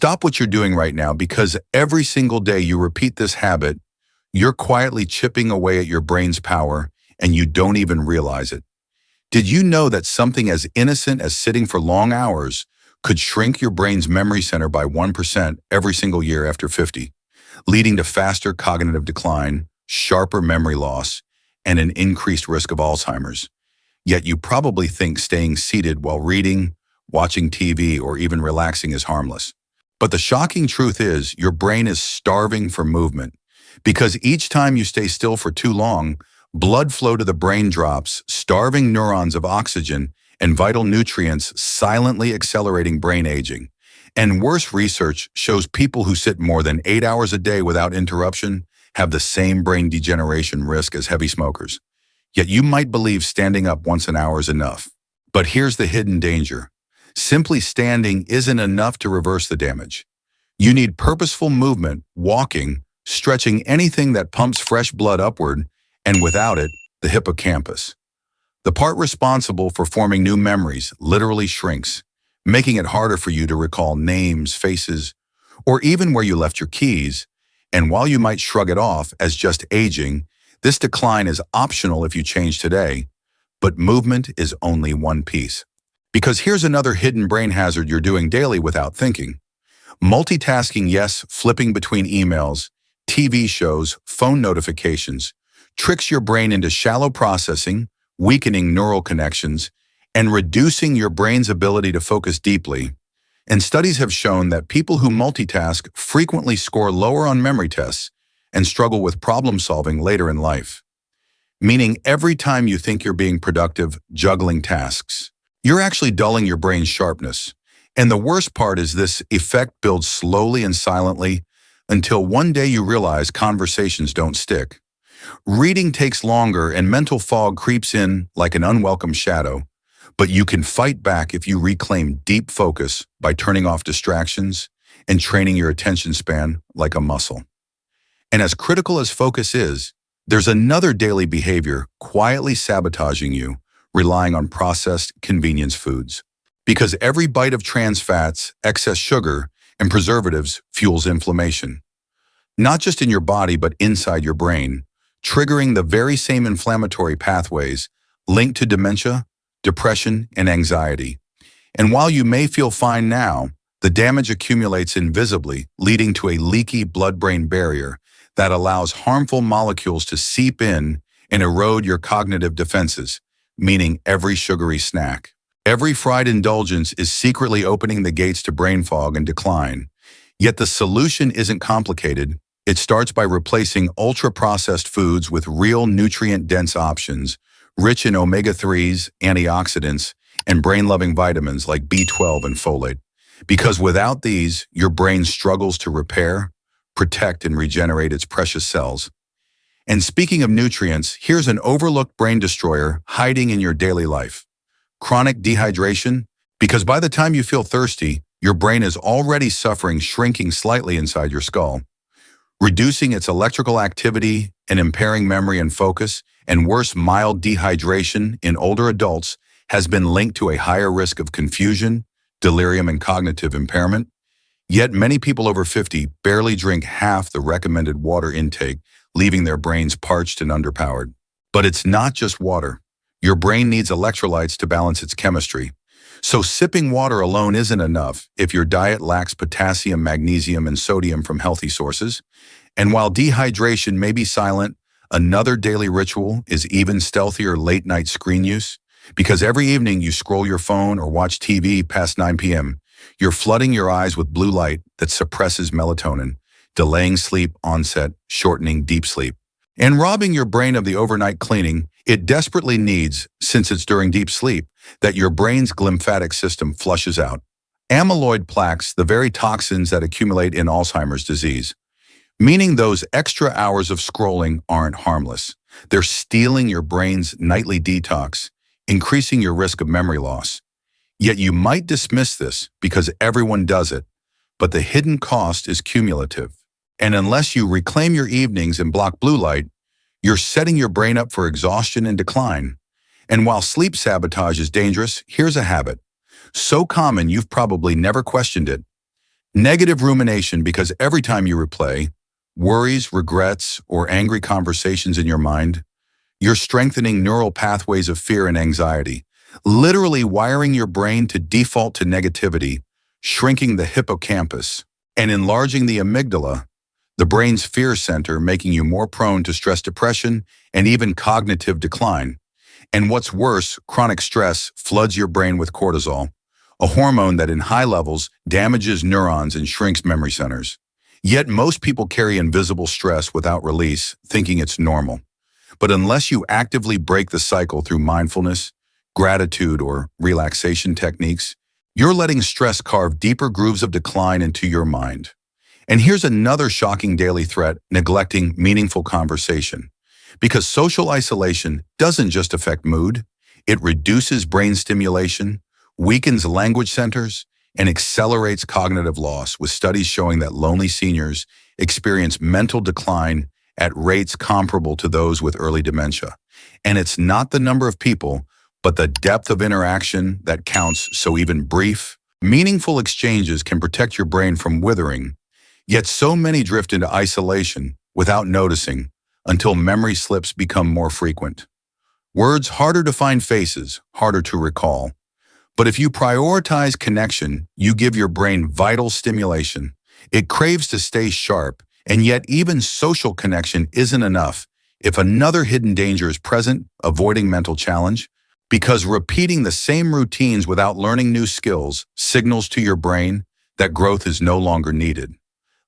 Stop what you're doing right now because every single day you repeat this habit, you're quietly chipping away at your brain's power and you don't even realize it. Did you know that something as innocent as sitting for long hours could shrink your brain's memory center by 1% every single year after 50, leading to faster cognitive decline, sharper memory loss, and an increased risk of Alzheimer's? Yet you probably think staying seated while reading, watching TV, or even relaxing is harmless. But the shocking truth is your brain is starving for movement because each time you stay still for too long, blood flow to the brain drops, starving neurons of oxygen and vital nutrients, silently accelerating brain aging. And worse, research shows people who sit more than 8 hours a day without interruption have the same brain degeneration risk as heavy smokers. Yet you might believe standing up once an hour is enough. But here's the hidden danger. Simply standing isn't enough to reverse the damage. You need purposeful movement, walking, stretching, anything that pumps fresh blood upward, and without it, the hippocampus, the part responsible for forming new memories, literally shrinks, making it harder for you to recall names, faces, or even where you left your keys. And while you might shrug it off as just aging, this decline is optional if you change today, but movement is only one piece. Because here's another hidden brain hazard you're doing daily without thinking. Multitasking, yes, flipping between emails, TV shows, phone notifications, tricks your brain into shallow processing, weakening neural connections, and reducing your brain's ability to focus deeply. And studies have shown that people who multitask frequently score lower on memory tests and struggle with problem solving later in life. Meaning every time you think you're being productive, juggling tasks, you're actually dulling your brain's sharpness. And the worst part is this effect builds slowly and silently until one day you realize conversations don't stick. Reading takes longer and mental fog creeps in like an unwelcome shadow, but you can fight back if you reclaim deep focus by turning off distractions and training your attention span like a muscle. And as critical as focus is, there's another daily behavior quietly sabotaging you, relying on processed convenience foods. Because every bite of trans fats, excess sugar, and preservatives fuels inflammation. Not just in your body, but inside your brain, triggering the very same inflammatory pathways linked to dementia, depression, and anxiety. And while you may feel fine now, the damage accumulates invisibly, leading to a leaky blood-brain barrier that allows harmful molecules to seep in and erode your cognitive defenses, meaning every sugary snack, every fried indulgence is secretly opening the gates to brain fog and decline. Yet the solution isn't complicated. It starts by replacing ultra-processed foods with real nutrient-dense options, rich in omega-3s, antioxidants, and brain-loving vitamins like B12 and folate. Because without these, your brain struggles to repair, protect, and regenerate its precious cells. And speaking of nutrients, here's an overlooked brain destroyer hiding in your daily life. Chronic dehydration, because by the time you feel thirsty, your brain is already suffering shrinking slightly inside your skull, reducing its electrical activity and impairing memory and focus, and worse, mild dehydration in older adults has been linked to a higher risk of confusion, delirium, and cognitive impairment. Yet many people over 50 barely drink half the recommended water intake, leaving their brains parched and underpowered. But it's not just water. Your brain needs electrolytes to balance its chemistry. So sipping water alone isn't enough if your diet lacks potassium, magnesium, and sodium from healthy sources. And while dehydration may be silent, another daily ritual is even stealthier: late-night screen use. Because every evening you scroll your phone or watch TV past 9 p.m., you're flooding your eyes with blue light that suppresses melatonin, delaying sleep onset, shortening deep sleep, and robbing your brain of the overnight cleaning it desperately needs, since it's during deep sleep that your brain's glymphatic system flushes out amyloid plaques, the very toxins that accumulate in Alzheimer's disease. Meaning those extra hours of scrolling aren't harmless. They're stealing your brain's nightly detox, increasing your risk of memory loss. Yet you might dismiss this because everyone does it, but the hidden cost is cumulative. And unless you reclaim your evenings and block blue light, you're setting your brain up for exhaustion and decline. And while sleep sabotage is dangerous, here's a habit so common you've probably never questioned it: Negative rumination, because every time you replay worries, regrets, or angry conversations in your mind, you're strengthening neural pathways of fear and anxiety, literally wiring your brain to default to negativity, shrinking the hippocampus, and enlarging the amygdala, the brain's fear center, making you more prone to stress, depression, and even cognitive decline. And what's worse, chronic stress floods your brain with cortisol, a hormone that in high levels damages neurons and shrinks memory centers. Yet most people carry invisible stress without release, thinking it's normal. But unless you actively break the cycle through mindfulness, gratitude, or relaxation techniques, you're letting stress carve deeper grooves of decline into your mind. And here's another shocking daily threat: neglecting meaningful conversation. Because social isolation doesn't just affect mood, it reduces brain stimulation, weakens language centers, and accelerates cognitive loss, with studies showing that lonely seniors experience mental decline at rates comparable to those with early dementia. And it's not the number of people, but the depth of interaction that counts. So even brief, meaningful exchanges can protect your brain from withering. Yet so many drift into isolation without noticing until memory slips become more frequent. Words harder to find, faces harder to recall. But if you prioritize connection, you give your brain vital stimulation. It craves to stay sharp, and yet even social connection isn't enough if another hidden danger is present: avoiding mental challenge. Because repeating the same routines without learning new skills signals to your brain that growth is no longer needed,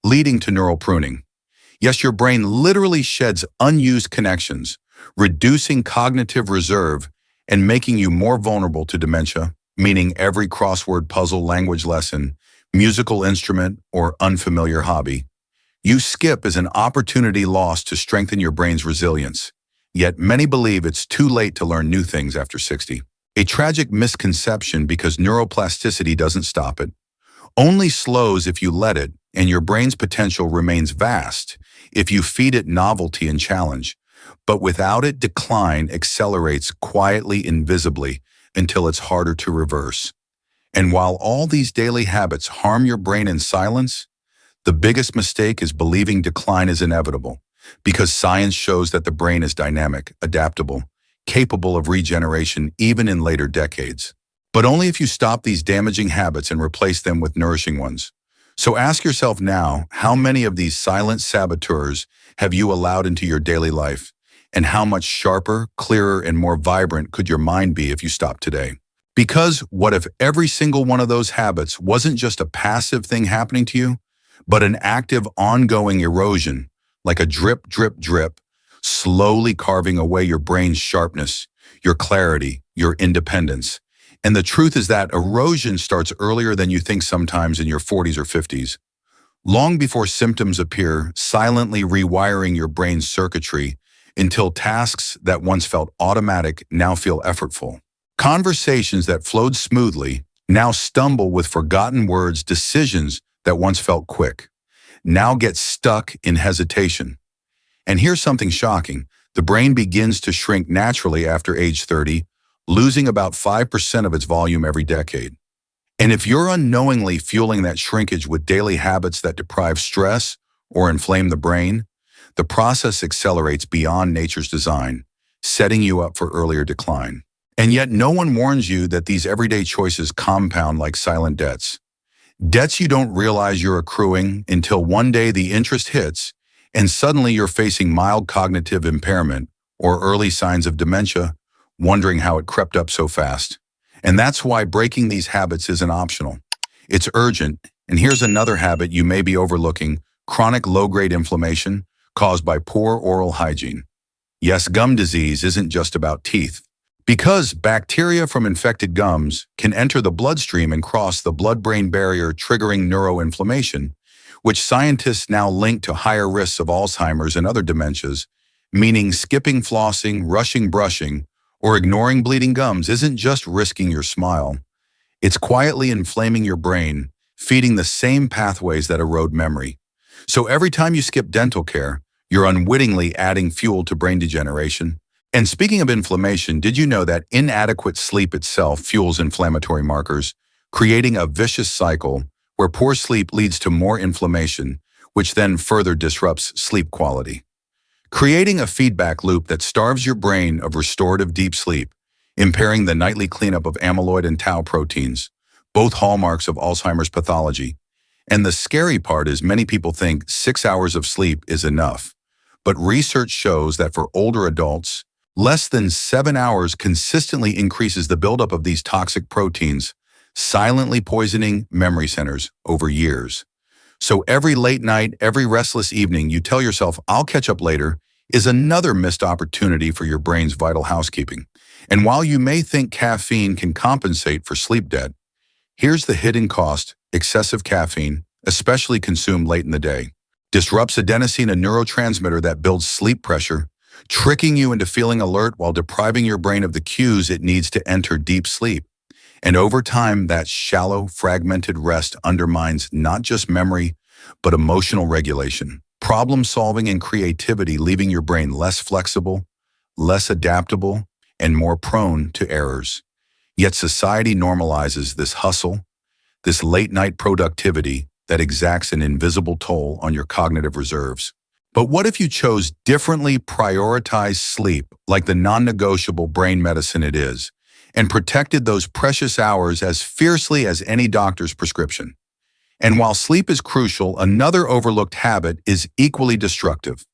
leading to neural pruning. Yes, your brain literally sheds unused connections, reducing cognitive reserve and making you more vulnerable to dementia, meaning every crossword puzzle, language lesson, musical instrument, or unfamiliar hobby you skip is an opportunity lost to strengthen your brain's resilience. Yet many believe it's too late to learn new things after 60. A tragic misconception, because neuroplasticity doesn't stop it, only slows if you let it, and your brain's potential remains vast if you feed it novelty and challenge. But without it, decline accelerates quietly, invisibly, until it's harder to reverse. And while all these daily habits harm your brain in silence, the biggest mistake is believing decline is inevitable, because science shows that the brain is dynamic, adaptable, capable of regeneration even in later decades. But only if you stop these damaging habits and replace them with nourishing ones. So ask yourself now, how many of these silent saboteurs have you allowed into your daily life? And how much sharper, clearer, and more vibrant could your mind be if you stopped today? Because what if every single one of those habits wasn't just a passive thing happening to you, but an active, ongoing erosion, like a drip, drip, drip, slowly carving away your brain's sharpness, your clarity, your independence? And the truth is that erosion starts earlier than you think, sometimes in your 40s or 50s. Long before symptoms appear, silently rewiring your brain's circuitry until tasks that once felt automatic now feel effortful. Conversations that flowed smoothly now stumble with forgotten words. Decisions that once felt quick now get stuck in hesitation. And here's something shocking: the brain begins to shrink naturally after age 30, losing about 5% of its volume every decade. And if you're unknowingly fueling that shrinkage with daily habits that deprive stress or inflame the brain, the process accelerates beyond nature's design, setting you up for earlier decline. And yet no one warns you that these everyday choices compound like silent debts. Debts you don't realize you're accruing until one day the interest hits, and suddenly you're facing mild cognitive impairment or early signs of dementia, wondering how it crept up so fast. And that's why breaking these habits isn't optional. It's urgent. And here's another habit you may be overlooking: chronic low-grade inflammation caused by poor oral hygiene. Yes, gum disease isn't just about teeth. Because bacteria from infected gums can enter the bloodstream and cross the blood-brain barrier, triggering neuroinflammation, which scientists now link to higher risks of Alzheimer's and other dementias, meaning skipping flossing, rushing brushing, or ignoring bleeding gums isn't just risking your smile. It's quietly inflaming your brain, feeding the same pathways that erode memory. So every time you skip dental care, you're unwittingly adding fuel to brain degeneration. And speaking of inflammation, did you know that inadequate sleep itself fuels inflammatory markers, creating a vicious cycle where poor sleep leads to more inflammation, which then further disrupts sleep quality, creating a feedback loop that starves your brain of restorative deep sleep, impairing the nightly cleanup of amyloid and tau proteins, both hallmarks of Alzheimer's pathology. And the scary part is many people think 6 hours of sleep is enough. But research shows that for older adults, less than 7 hours consistently increases the buildup of these toxic proteins, silently poisoning memory centers over years. So every late night, every restless evening, you tell yourself, I'll catch up later, is another missed opportunity for your brain's vital housekeeping. And while you may think caffeine can compensate for sleep debt, here's the hidden cost: excessive caffeine, especially consumed late in the day, disrupts adenosine, a neurotransmitter that builds sleep pressure, tricking you into feeling alert while depriving your brain of the cues it needs to enter deep sleep. And over time, that shallow, fragmented rest undermines not just memory, but emotional regulation, problem solving, and creativity, leaving your brain less flexible, less adaptable, and more prone to errors. Yet society normalizes this hustle, this late-night productivity that exacts an invisible toll on your cognitive reserves. But what if you chose differently, prioritized sleep like the non-negotiable brain medicine it is, and protected those precious hours as fiercely as any doctor's prescription? And while sleep is crucial, another overlooked habit is equally destructive: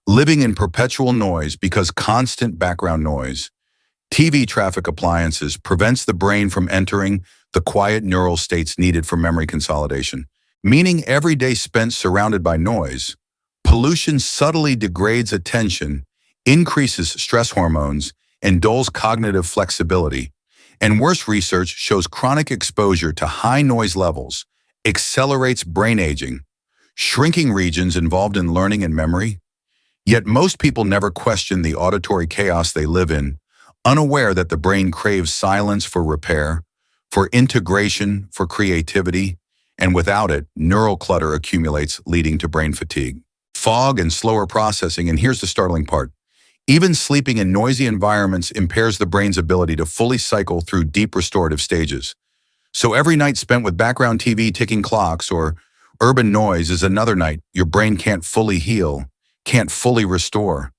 living in perpetual noise, because constant background noise, TV, traffic, appliances, prevents the brain from entering the quiet neural states needed for memory consolidation. Meaning every day spent surrounded by noise, pollution subtly degrades attention, increases stress hormones, and dulls cognitive flexibility. And worse, research shows chronic exposure to high noise levels accelerates brain aging, shrinking regions involved in learning and memory. Yet most people never question the auditory chaos they live in, unaware that the brain craves silence for repair, for integration, for creativity, and without it, neural clutter accumulates, leading to brain fatigue, fog, and slower processing. And here's the startling part: even sleeping in noisy environments impairs the brain's ability to fully cycle through deep restorative stages. So every night spent with background TV, ticking clocks, or urban noise is another night your brain can't fully heal, can't fully restore.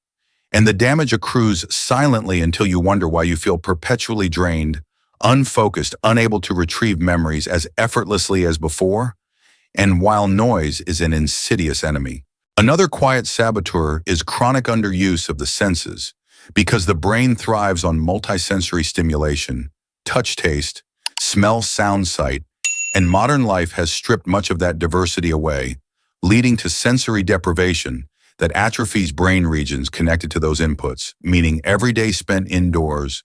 And the damage accrues silently until you wonder why you feel perpetually drained, unfocused, unable to retrieve memories as effortlessly as before. And while noise is an insidious enemy, another quiet saboteur is chronic underuse of the senses, because the brain thrives on multisensory stimulation: touch, taste, smell, sound, sight, and modern life has stripped much of that diversity away, leading to sensory deprivation that atrophies brain regions connected to those inputs, meaning every day spent indoors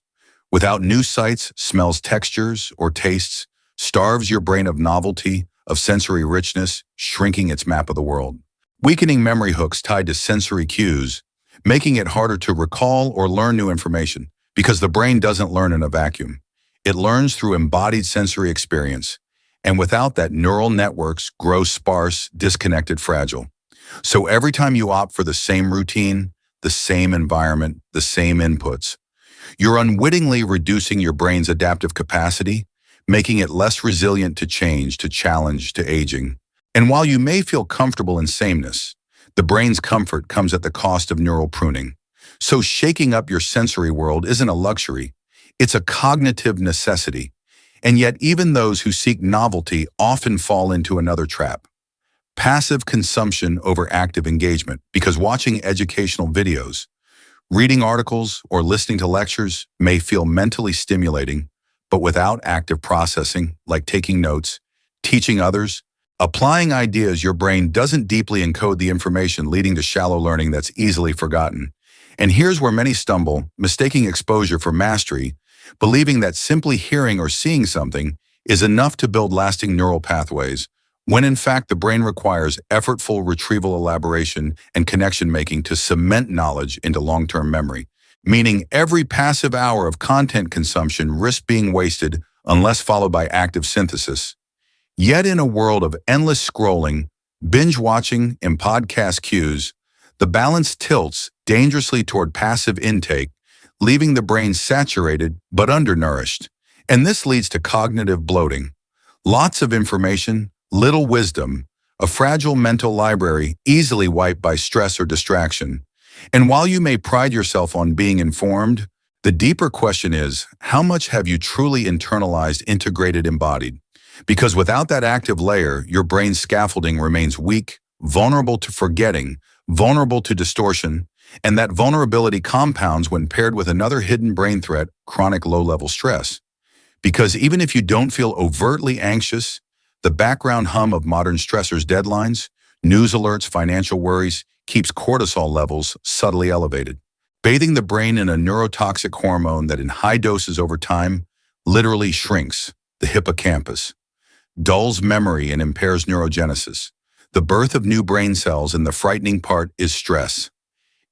without new sights, smells, textures, or tastes starves your brain of novelty, of sensory richness, shrinking its map of the world, weakening memory hooks tied to sensory cues, making it harder to recall or learn new information, because the brain doesn't learn in a vacuum. It learns through embodied sensory experience, and without that, neural networks grow sparse, disconnected, fragile. So every time you opt for the same routine, the same environment, the same inputs, you're unwittingly reducing your brain's adaptive capacity, making it less resilient to change, to challenge, to aging. And while you may feel comfortable in sameness, the brain's comfort comes at the cost of neural pruning. So shaking up your sensory world isn't a luxury, it's a cognitive necessity. And yet even those who seek novelty often fall into another trap: passive consumption over active engagement, because watching educational videos, reading articles, or listening to lectures may feel mentally stimulating, but without active processing, like taking notes, teaching others, applying ideas, your brain doesn't deeply encode the information, leading to shallow learning that's easily forgotten. And here's where many stumble, mistaking exposure for mastery, believing that simply hearing or seeing something is enough to build lasting neural pathways, when in fact the brain requires effortful retrieval, elaboration, and connection making to cement knowledge into long-term memory. Meaning every passive hour of content consumption risks being wasted unless followed by active synthesis. Yet in a world of endless scrolling, binge watching, and podcast cues, the balance tilts dangerously toward passive intake, leaving the brain saturated but undernourished. And this leads to cognitive bloating. Lots of information, little wisdom, a fragile mental library easily wiped by stress or distraction. And while you may pride yourself on being informed, the deeper question is, how much have you truly internalized, integrated, embodied? Because without that active layer, your brain's scaffolding remains weak, vulnerable to forgetting, vulnerable to distortion, and that vulnerability compounds when paired with another hidden brain threat, chronic low-level stress. Because even if you don't feel overtly anxious, the background hum of modern stressors, deadlines, news alerts, financial worries, keeps cortisol levels subtly elevated, bathing the brain in a neurotoxic hormone that in high doses over time literally shrinks the hippocampus, dulls memory and impairs neurogenesis, the birth of new brain cells, and the frightening part is stress.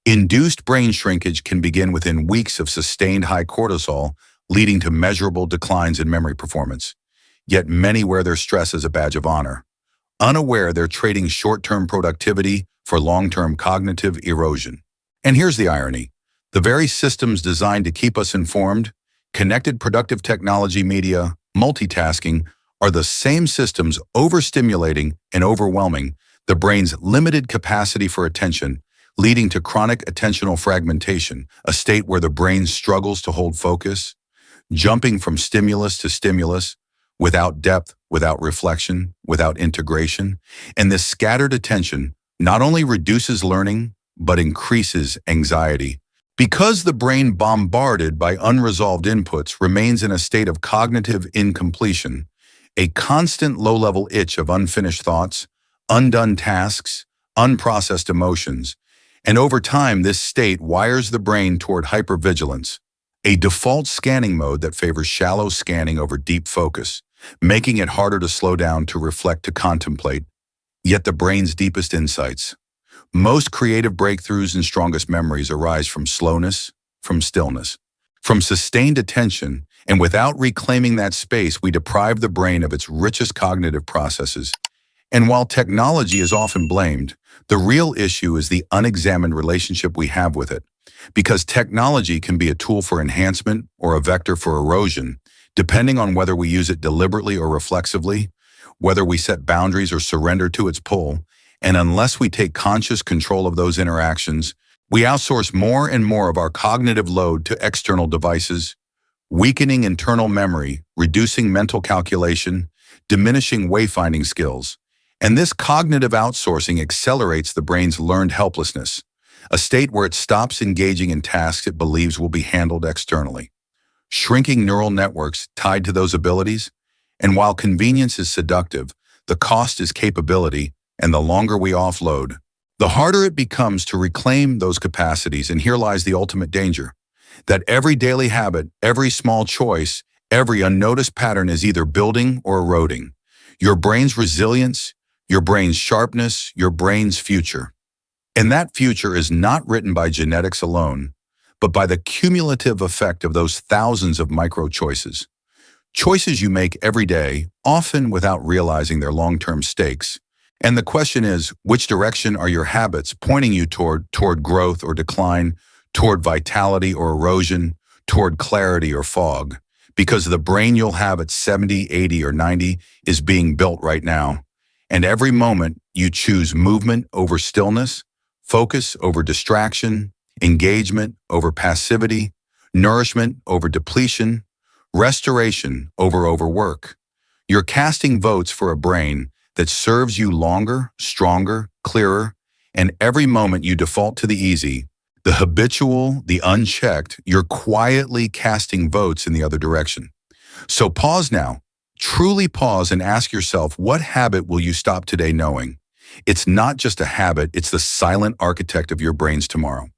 Induced brain shrinkage can begin within weeks of sustained high cortisol, leading to measurable declines in memory performance. Yet many wear their stress as a badge of honor, unaware they're trading short-term productivity for long-term cognitive erosion. And here's the irony. The very systems designed to keep us informed, connected, productive technology, media, multitasking, are the same systems overstimulating and overwhelming the brain's limited capacity for attention, leading to chronic attentional fragmentation, a state where the brain struggles to hold focus, jumping from stimulus to stimulus, without depth, without reflection, without integration. And this scattered attention not only reduces learning, but increases anxiety. Because the brain, bombarded by unresolved inputs, remains in a state of cognitive incompletion, a constant low-level itch of unfinished thoughts, undone tasks, unprocessed emotions. And over time, this state wires the brain toward hypervigilance, a default scanning mode that favors shallow scanning over deep focus, making it harder to slow down, to reflect, to contemplate. Yet the brain's deepest insights, most creative breakthroughs and strongest memories arise from slowness, from stillness, from sustained attention, and without reclaiming that space, we deprive the brain of its richest cognitive processes. And while technology is often blamed, the real issue is the unexamined relationship we have with it. Because technology can be a tool for enhancement or a vector for erosion, depending on whether we use it deliberately or reflexively, whether we set boundaries or surrender to its pull. And unless we take conscious control of those interactions, we outsource more and more of our cognitive load to external devices, weakening internal memory, reducing mental calculation, diminishing wayfinding skills. And this cognitive outsourcing accelerates the brain's learned helplessness, a state where it stops engaging in tasks it believes will be handled externally, shrinking neural networks tied to those abilities. And while convenience is seductive, the cost is capability, and the longer we offload, the harder it becomes to reclaim those capacities. And here lies the ultimate danger, that every daily habit, every small choice, every unnoticed pattern is either building or eroding your brain's resilience, your brain's sharpness, your brain's future. And that future is not written by genetics alone, but by the cumulative effect of those thousands of micro choices. Choices you make every day, often without realizing their long-term stakes. And the question is, which direction are your habits pointing you toward growth or decline, toward vitality or erosion, toward clarity or fog? Because the brain you'll have at 70, 80, or 90 is being built right now. And every moment you choose movement over stillness, focus over distraction, engagement over passivity, nourishment over depletion, restoration over overwork. You're casting votes for a brain that serves you longer, stronger, clearer, and every moment you default to the easy, the habitual, the unchecked, you're quietly casting votes in the other direction. So pause now. Truly pause and ask yourself, what habit will you stop today knowing? It's not just a habit, it's the silent architect of your brain's tomorrow.